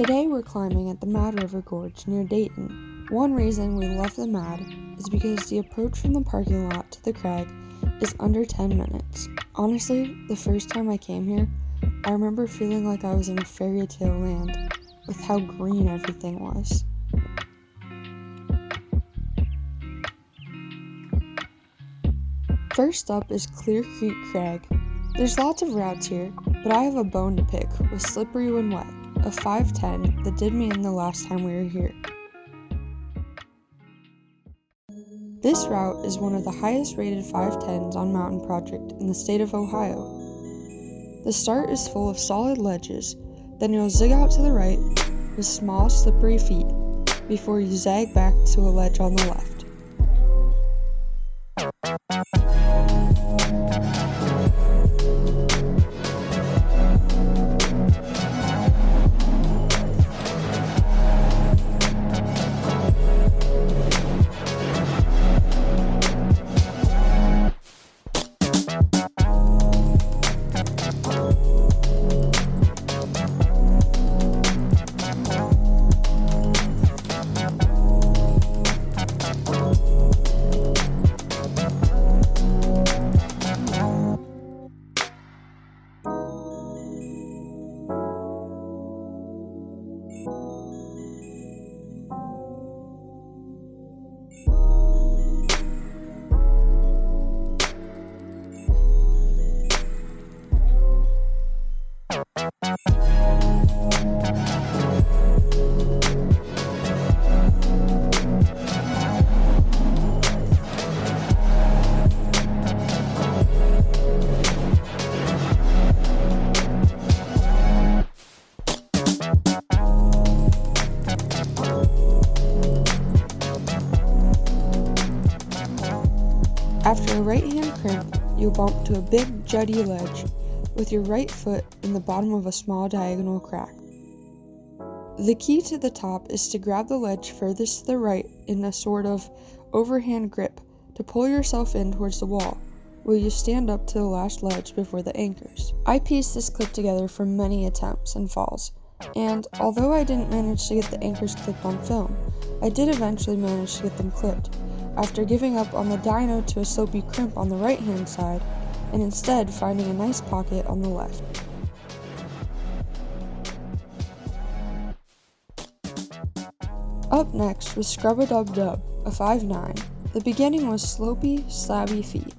Today we're climbing at the Mad River Gorge near Dayton. One reason we love the Mad is because the approach from the parking lot to the crag is under 10 minutes. Honestly, the first time I came here, I remember feeling like I was in a fairy tale land with how green everything was. First up is Clear Creek Crag. There's lots of routes here, but I have a bone to pick with Slippery When Wet, a 510 that did me in the last time we were here. This route is one of the highest rated 510s on Mountain Project in the state of Ohio. The start is full of solid ledges, then you'll zig out to the right with small slippery feet before you zag back to a ledge on the left. After a right-hand crimp, you'll bump to a big jutty ledge with your right foot in the bottom of a small diagonal crack. The key to the top is to grab the ledge furthest to the right in a sort of overhand grip to pull yourself in towards the wall, while you stand up to the last ledge before the anchors. I pieced this clip together from many attempts and falls, and although I didn't manage to get the anchors clipped on film, I did eventually manage to get them clipped, after giving up on the dyno to a slopey crimp on the right hand side and instead finding a nice pocket on the left. Up next was Scrubba Dub Dub, a 5'9". The beginning was slopey, slabby feet.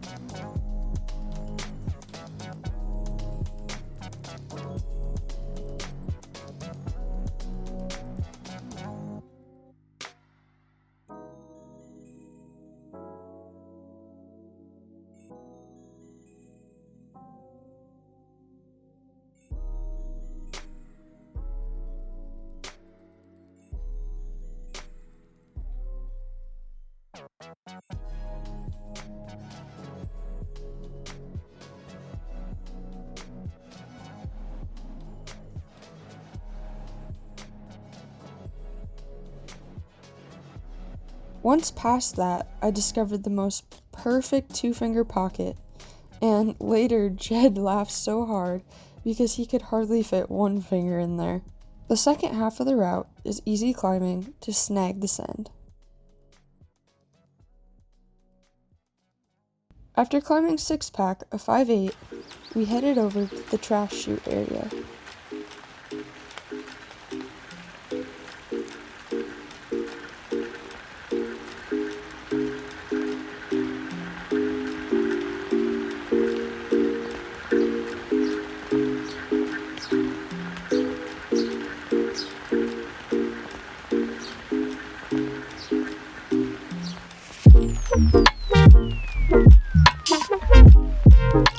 Once past that, I discovered the most perfect two-finger pocket, and later Jed laughed so hard because he could hardly fit one finger in there. The second half of the route is easy climbing to snag the send. After climbing 6-pack, a 5'8", we headed over to the trash chute area.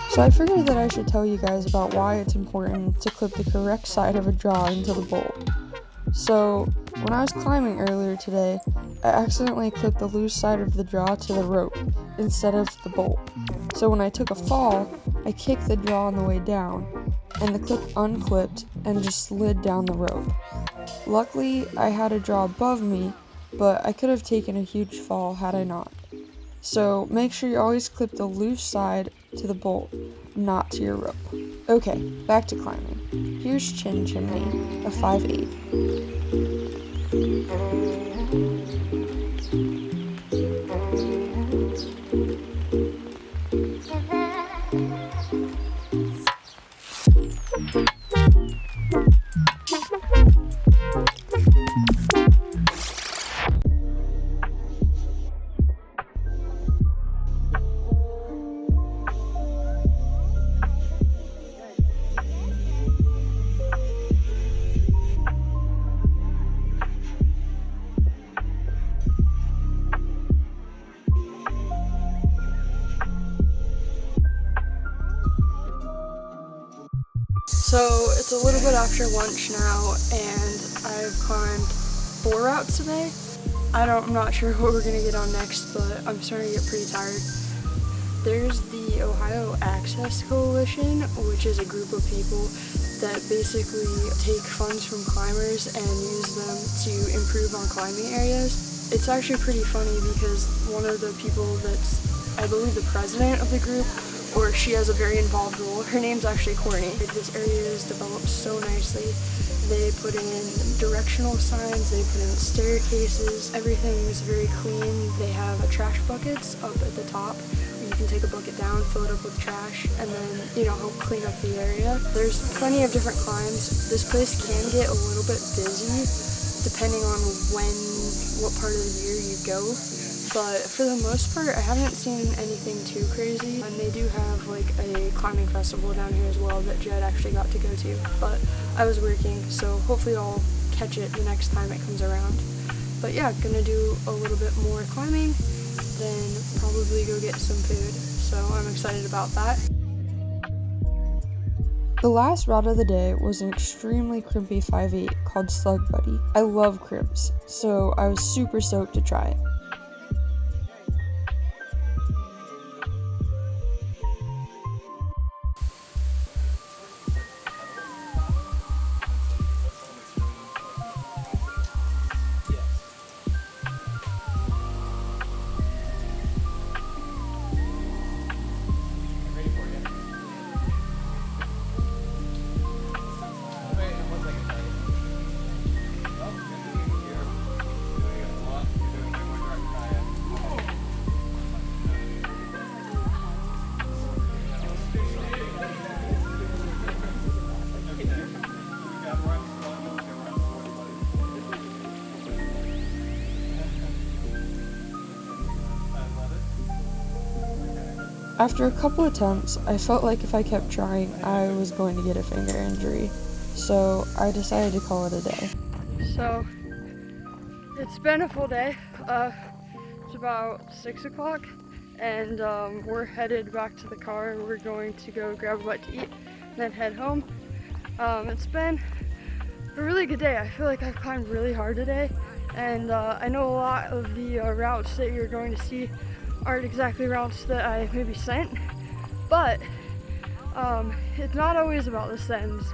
So I figured that I should tell you guys about why it's important to clip the correct side of a draw into the bolt. So when I was climbing earlier today, I accidentally clipped the loose side of the draw to the rope instead of the bolt. So when I took a fall, I kicked the draw on the way down, and the clip unclipped and just slid down the rope. Luckily, I had a draw above me, but I could have taken a huge fall had I not. So make sure you always clip the loose side to the bolt, not to your rope. Okay, back to climbing. Here's Chimney, a 5/8. So it's a little bit after lunch now, and I've climbed 4 routes today. I'm not sure what we're gonna get on next, but I'm starting to get pretty tired. There's the Ohio Access Coalition, which is a group of people that basically take funds from climbers and use them to improve on climbing areas. It's actually pretty funny because one of the people that's, I believe, the president of the group, or she has a very involved role. Her name's actually Courtney. This area is developed so nicely. They put in directional signs, they put in staircases, everything is very clean. They have trash buckets up at the top. You can take a bucket down, fill it up with trash, and then, help clean up the area. There's plenty of different climbs. This place can get a little bit busy depending on what part of the year you go. But for the most part, I haven't seen anything too crazy. And they do have like a climbing festival down here as well that Jed actually got to go to. But I was working, so hopefully I'll catch it the next time it comes around. But yeah, gonna do a little bit more climbing, then probably go get some food. So I'm excited about that. The last route of the day was an extremely crimpy 5/8 called Slug Buddy. I love crimps, so I was super stoked to try it. After a couple attempts, I felt like if I kept trying, I was going to get a finger injury, so I decided to call it a day. So, it's been a full day. It's about 6 o'clock, and we're headed back to the car. We're going to go grab a bite to eat, and then head home. It's been a really good day. I feel like I've climbed really hard today, and I know a lot of the routes that you're going to see aren't exactly routes that I maybe sent, but it's not always about the sends.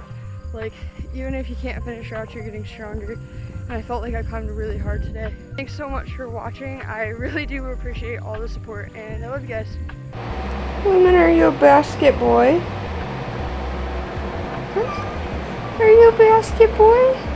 Like, even if you can't finish routes, you're getting stronger, and I felt like I climbed really hard today. Thanks so much for watching. I really do appreciate all the support, and I love you guys. Woman, are you a basket boy? Are you a basket boy?